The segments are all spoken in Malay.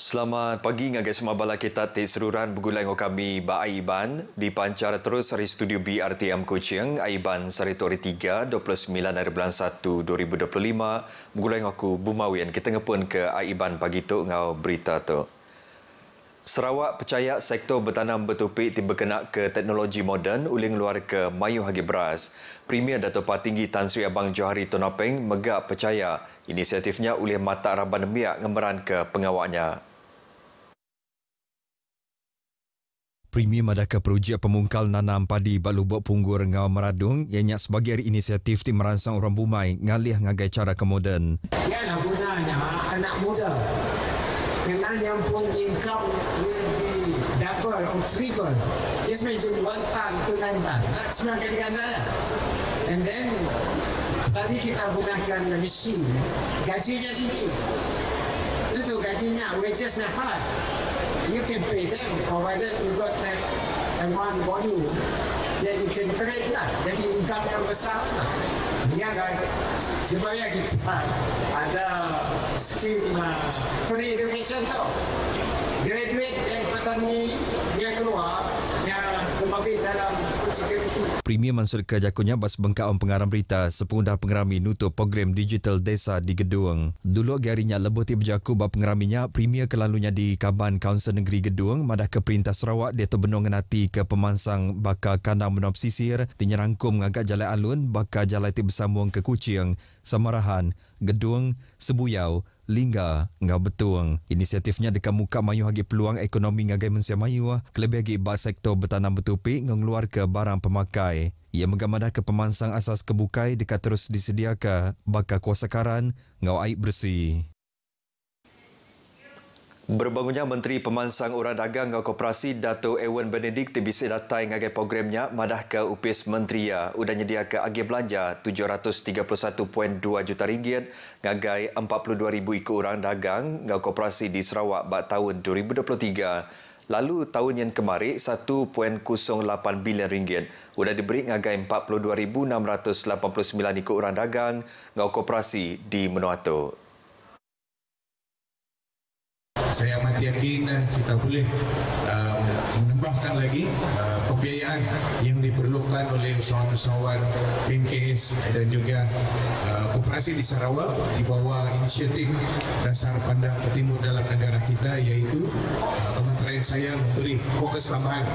Selamat pagi ngagai semua bala kita ti seruran bergulai dengan kami Ba Aiban di pancar terus dari studio BRTM Kuching Aiban Saritori 3 29 hari bulan 1 2025 bergulai dengan aku Bumawian kita ngepun ke Aiban pagi tu ngau berita tu. Sarawak percaya sektor bertanam bertopik tiba kena ke teknologi moden uling luar ke mayu hagi beras. Premier Dato' Patinggi Tan Sri Abang Johari Tonopeng megak percaya inisiatifnya oleh mata Raban Miak ngemeran ke pengawaknya. Premier Madaka Projek Pemungkal Nanam Padi Balubok Punggur Ngau Meradung ianya sebagai inisiatif tim merangsang orang Bumai ngalih ngagai cara kemoden. Ialah gunanya anak muda kena nyampung income will be double or triple. Just imagine 1 ton to 9 ton. That's not ganda. And then tadi kita gunakan mesin, gajinya tinggi. Itu gajinya, wagesnya high. You can pay them provided you got that amount volume that you can trade lah. Jadi income yang besar lah. Ya kan, supaya kita ada skim free education tau. Graduate yang petani dia keluar, dia kembali dalam food security. Premier mansur ke jakunya bas bengkaon pengarang berita sepundah pengerami nutup program digital desa di Gedung. Dulu garinya lebuti berjaku bab pengeraminya Premier kelalunya di Kaban Kaunsil Negeri Gedung madah ke Perintah Sarawak dia benong ngenati ke pemansang bakal kandang menop sisir tinyerangkum ngagak jalan alun bakal jalan ti bersambung ke Kuching, Samarahan, Gedung, Sebuyau, Lingga, ngau betung. Inisiatifnya dekat muka mayu hagi peluang ekonomi ngagai mensia mayu kelebih hagi bak sektor bertanam bertopik ngeluar ke barang pemakai. Ia mengamadah ke pemansang asas kebukai dekat terus disediakan bakal kuasa karan ngau air bersih. Berbangunnya Menteri Pemansang Urang Dagang dan Koperasi Dato' Ewan Benedict tibisi datai ngagai programnya madah ke Upis Mentria udah nyedia ke agi belanja 731.2 juta ringgit ngagai 42,000 ikut orang dagang dan koperasi di Sarawak bak tahun 2023. Lalu tahun yang kemarin 1.08 bilion ringgit udah diberi ngagai 42,689 ikut orang dagang dan koperasi di Menuatu. Saya amat yakin kita boleh menambahkan lagi pembiayaan yang diperlukan oleh usahawan-usahawan PMKS dan juga koperasi di Sarawak di bawah inisiatif Dasar Pandang Timur dalam negara kita, iaitu kementerian saya memberi fokus tambahan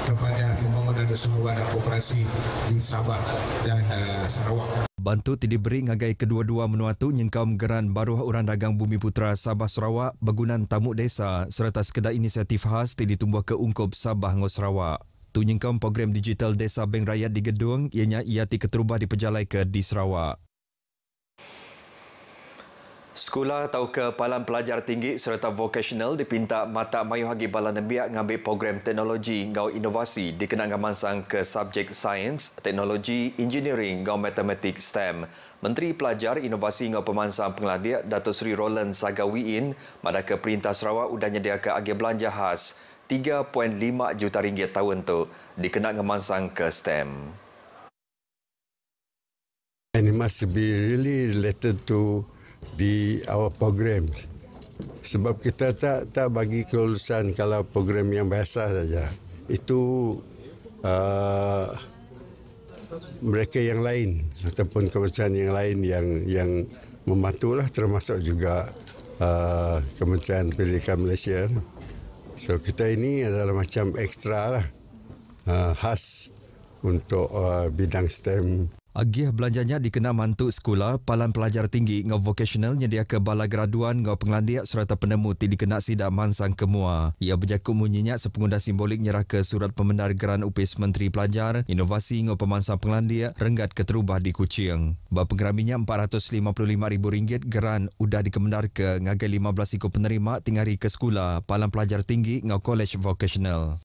kepada pembangunan usahawan dan koperasi di Sabah dan Sarawak. Bantu diberi ngagai kedua-dua Menuatu nyengkau geran Baruh Urang Dagang Bumi Putra Sabah Sarawak bagunan tamu desa serta sekedar inisiatif khas ditumbuh ke ungkup Sabah ngau Sarawak. Tu nyengkau program digital Desa Bank Rakyat di Gedung ianya ia keterubah diperjalai ke di Sarawak. Sekolah atau Kepalan Pelajar Tinggi serta vocational dipinta mata mayu hagi bala nembiak ngambil program teknologi ngau inovasi dikenang mansang ke subjek sains, teknologi, engineering ngau matematik STEM. Menteri Pelajar, Inovasi ngau Pemansang Pengladia Dato' Sri Roland Sagawiin madah ke Perintah Sarawak udah nyedia ke agi belanja khas 3.5 juta ringgit tahun tu dikenang mansang ke STEM. And it must be really related to our program, sebab kita tak bagi kelulusan kalau program yang biasa saja. Itu mereka yang lain ataupun kementerian yang lain yang membantulah, termasuk juga Kementerian Pendidikan Malaysia. So kita ini adalah macam ekstra lah, khas untuk bidang STEM. Agih belanjanya dikena mantuk sekolah, Palan Pelajar Tinggi ngau vocational nyedia ke bala graduan ngau penglandiak serta penemu ti dikena sidak mansang kemua. Ia berjaku munyinya sepengunda simbolik nyerah ke surat pembenar geran Upis Menteri Pelajar, Inovasi ngau Pemansang Penglandiak renggat keterubah di Kuching. Bab penggeraminya RM455,000 geran udah dikemendar ke ngagai 15 ikut penerima tingari ke sekolah Palan Pelajar Tinggi ngau College Vocational.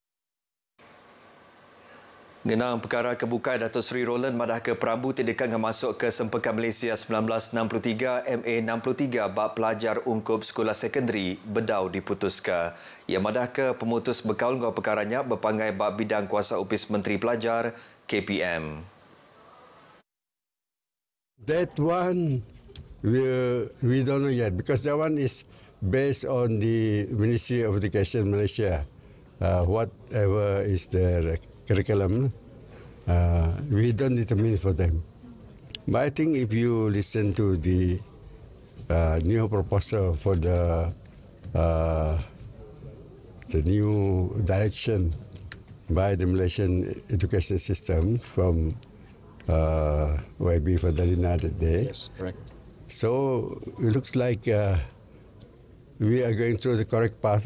Ngenang perkara kebukai Dato' Sri Roland madah ke Perambu tindakan yang masuk ke Sempekan Malaysia 1963 MA63 bab pelajar ungkup sekolah sekondari Bedau diputuskan. Ia madah ke pemutus bekaul ngau perkaranya berpangai bab bidang kuasa Upis Menteri Pelajar KPM. That one we don't know yet because that one is based on the Ministry of Education Malaysia, whatever is their curriculum, we don't determine for them. But I think if you listen to the new proposal for the new direction by the Malaysian education system from YB Fadalina that day. Yes, correct. So it looks like we are going through the correct path.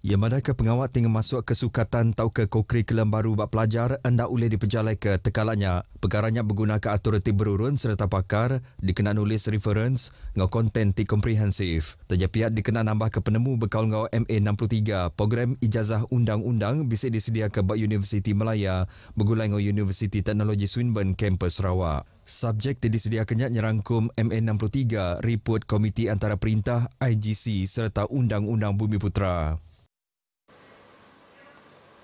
Ia manakah pengawat tengah masuk ke sukatan atau ke kurikulum baru bak pelajar anda boleh diperjalai ke tekalanya. Perkaranya menggunakan autoriti berurun serta pakar dikena nulis reference ngau konten ti komprehensif. Terjapiat dikena nambah ke penemu bekal ngau MA63 program ijazah undang-undang bisa disedia ke bak Universiti Malaya bergulai ngau Universiti Teknologi Swinburne kampus Sarawak. Subjek yang disediakannya nyerangkum MA63 report Komiti Antara Perintah IGC serta Undang-Undang Bumi Putera.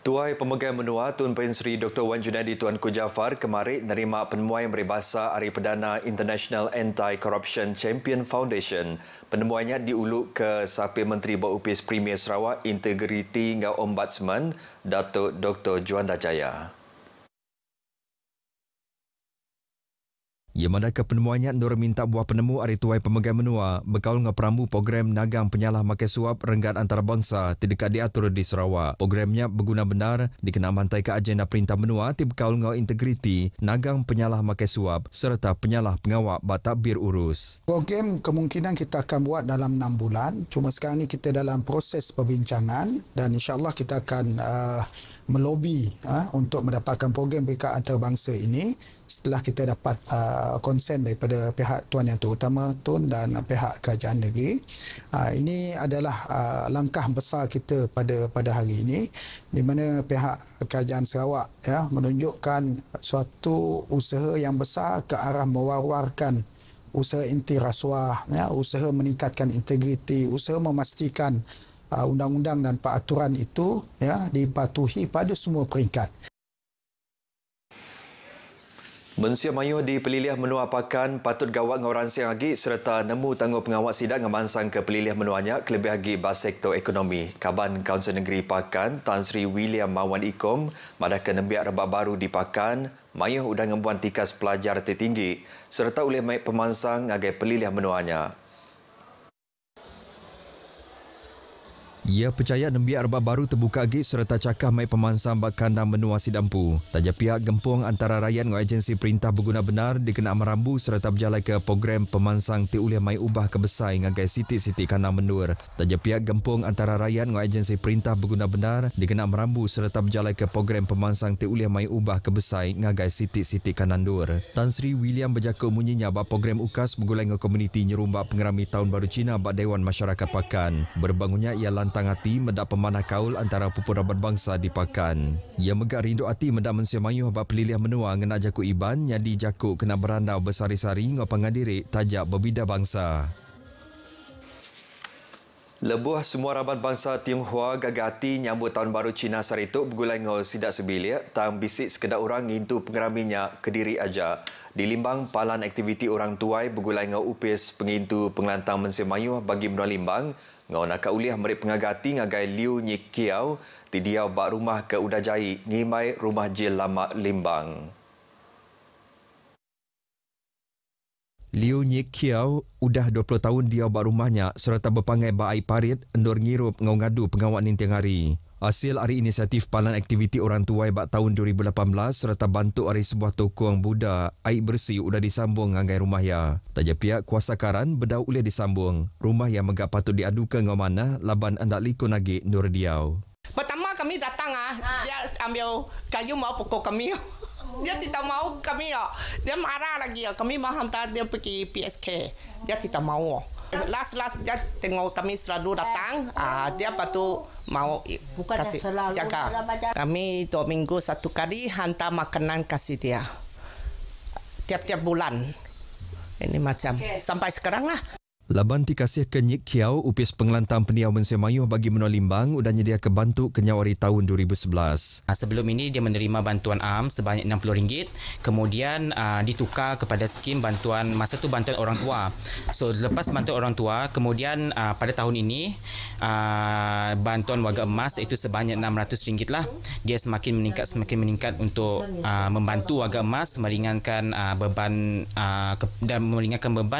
Tuai Pemegang Menua Tun Pehin Sri Dr. Wan Junaidi Tuanku Jaafar kemarin menerima penemuan berbahasa Hari Perdana International Anti-Corruption Champion Foundation. Penemuannya diuluk ke Sapir Menteri Berupis Premier Sarawak Integriti ngau Ombudsman Datuk Dr. Juanda Jaya. Ia manakah penemuannya Nur minta buah penemu Hari Tuai Pemegang Menua bekal ngau peramu program nagang penyalah makai suap renggat antarabangsa tidak diatur di Sarawak. Programnya berguna benar dikena mantai ke agenda Perintah Menua ti bekal ngau integriti nagang penyalah makai suap serta penyalah pengawak batadbir urus. Program kemungkinan kita akan buat dalam 6 bulan. Cuma sekarang ni kita dalam proses perbincangan dan insya-Allah kita akan melobi untuk mendapatkan program peringkat antarabangsa ini setelah kita dapat konsen daripada pihak Tuan Yang Terutama Tun dan pihak kerajaan negeri. Ini adalah langkah besar kita pada hari ini di mana pihak kerajaan Sarawak menunjukkan suatu usaha yang besar ke arah mewar-warkan usaha inti rasuah, usaha meningkatkan integriti, usaha memastikan undang-undang dan peraturan itu dipatuhi pada semua peringkat. Mensia Mayuh di Peliliah Menua Pakan patut gawat ngau ransing agi serta nemu tangguh pengawat sidang ngemansang ke Peliliah Menuanya kelebih agi bas sektor ekonomi. Kaban Kaunsil Negeri Pakan Tan Sri William Mawan Ikom madah ke nembiak rebak baru di Pakan Mayuh udah ngembuan tikas pelajar tertinggi serta oleh mai pemansang ngagai Peliliah Menuanya. Ia percaya nembiak rebak baru terbuka agi serta cakap mai pemansang bak kandang menua sidampu. Taja pihak gempung antara rakyat ngau agensi perintah berguna benar dikena merambu serta berjalai ke program pemansang ti uliah mai ubah kebesai ngagai siti-siti kandang menur. Taja pihak gempung antara rakyat ngau agensi perintah berguna benar dikena merambu serta berjalai ke program pemansang ti uliah mai ubah kebesai ngagai siti-siti kandang dur. Tan Sri William berjaka munyinya bak program UKAS bergulai ngau komuniti nyerumbak pengerami Tahun Baru Cina bak Dewan Masyarakat Pakan. Berbangunnya ia lantang hati mendak pemanah kaul antara pupuraban bangsa di Pakan. Ia megak rindu hati mendak Mensia Mayuh bak Peliliah Menua ngena jakuk iban nyadi jakuk kena berandau bersari-sari ngau pangadirik tajak berbida bangsa. Lebuh semua raban bangsa Tionghoa gagati nyambut Tahun Baru Cina sarituk bergulai ngau sidak sebilik tang bisik sekedar orang ngintu pengeraminya Kediri aja. Di Limbang, palan aktiviti orang tuai bergulai ngau upis pengintu pengelantang Mensia Mayuh bagi Menua Limbang ngau nak uliah merik pengagati ngagai Liu Nyik Kiau ti diau bak rumah ke Udajai ngimai rumah jil lama Limbang. Liu Nyik Kiau udah 20 tahun dia bak rumahnya serta berpangai bak air parit endor ngirup ngau ngadu pengawat nintiang hari. Hasil hari inisiatif palan aktiviti orang tuai bak tahun 2018 serta bantu hari sebuah toko yang Buddha air bersih udah disambung ngagai rumah ya. Taja pihak kuasa karan bedau ulih disambung. Rumah yang megak patut diadukan ngau mana laban andak likun lagi nur diau. Pertama kami datang dia ambil kayu mau pukul kami. Dia tidak mau kami dia marah lagi kami mau hantar dia pergi PSK. Dia tidak mau. Last dia tengok kami selalu datang, dia patut mau kasih jaga. Kami 2 minggu 1 kali hantar makanan kasih dia. Tiap-tiap bulan. Ini macam sampai sekarang lah. Laban ti kasih ke Nyik Kiau, upis pengelantam pendiau Mensia Mayuh bagi menua limbang udah nyedia ke bantu ke nyawari tahun 2011. Sebelum ini dia menerima bantuan am sebanyak RM60, kemudian ditukar kepada skim bantuan, masa tu bantuan orang tua. So lepas bantuan orang tua, kemudian pada tahun ini bantuan warga emas iaitu sebanyak RM600 lah. Dia semakin meningkat untuk membantu warga emas meringankan beban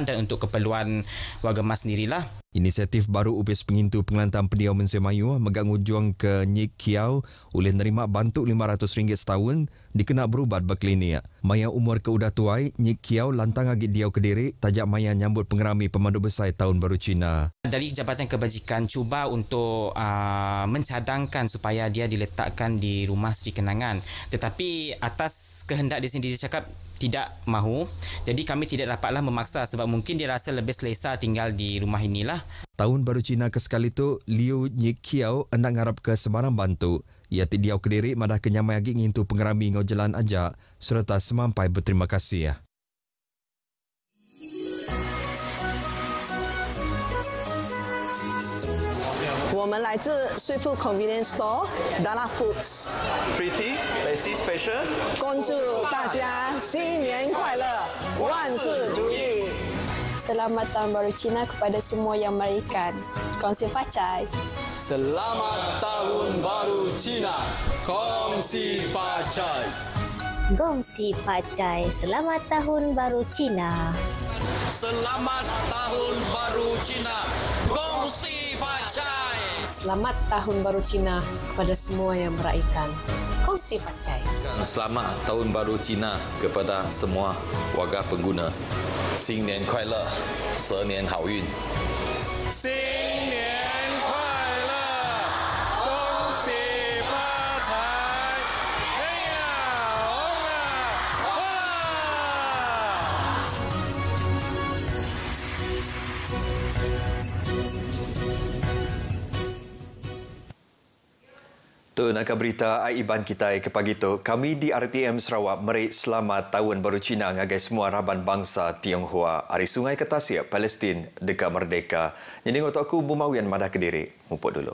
dan untuk keperluan warga emas sendirilah. Inisiatif baru upis pengintu pengelantam pendiau Mensia Mayuh megang ujung ke Nyik Kiau oleh nerima bantu RM500 setahun dikena berubat berklinik. Maya umur keudah tuai, Nyik Kiau lantang agit diau Kediri tajak maya nyambut pengerami pemandu besar Tahun Baru Cina. Dari Jabatan Kebajikan cuba untuk mencadangkan supaya dia diletakkan di rumah Sri Kenangan. Tetapi atas kehendak dia sendiri cakap tidak mahu. Jadi kami tidak dapatlah memaksa sebab mungkin dia rasa lebih selesa tinggal di rumah inilah. Tahun Baru Cina ke sekali tu, Liu Nyik Kiau hendak ngarap ke Semarang bantu. Ia diau Kediri madah kenyamai agi ngintu pengerami ngau jalan ajak serta semampai berterima kasih. 我们来自瑞富 Convenience Store Dara Foods。Free tea, Basic Special。恭祝大家新年快乐，万事如意。 Selamat Tahun Baru Cina kepada semua yang merayakan. Kongsi Pacai. Selamat Tahun Baru Cina. Kongsi Pacai. Gongsi Pacai. Selamat Tahun Baru Cina. Selamat Tahun Baru Cina. Gongsi Pacai. Selamat Tahun Baru Cina kepada semua yang merayakan. Kongsi Pacai. Selamat Tahun Baru Cina kepada semua warga pengguna. 新年快乐，蛇年好运。新年快乐，恭喜发财！哎呀，红啊，哇！ Tu nak berita Aiban kita ke pagi tu. Kami di RTM Sarawak merik selamat Tahun Baru Cina ngagai semua raban bangsa Tionghoa. Hari Sungai Ketasik, Palestin dekat merdeka. Jadi untuk aku Bumawian Madah Kediri. Mumpuk dulu.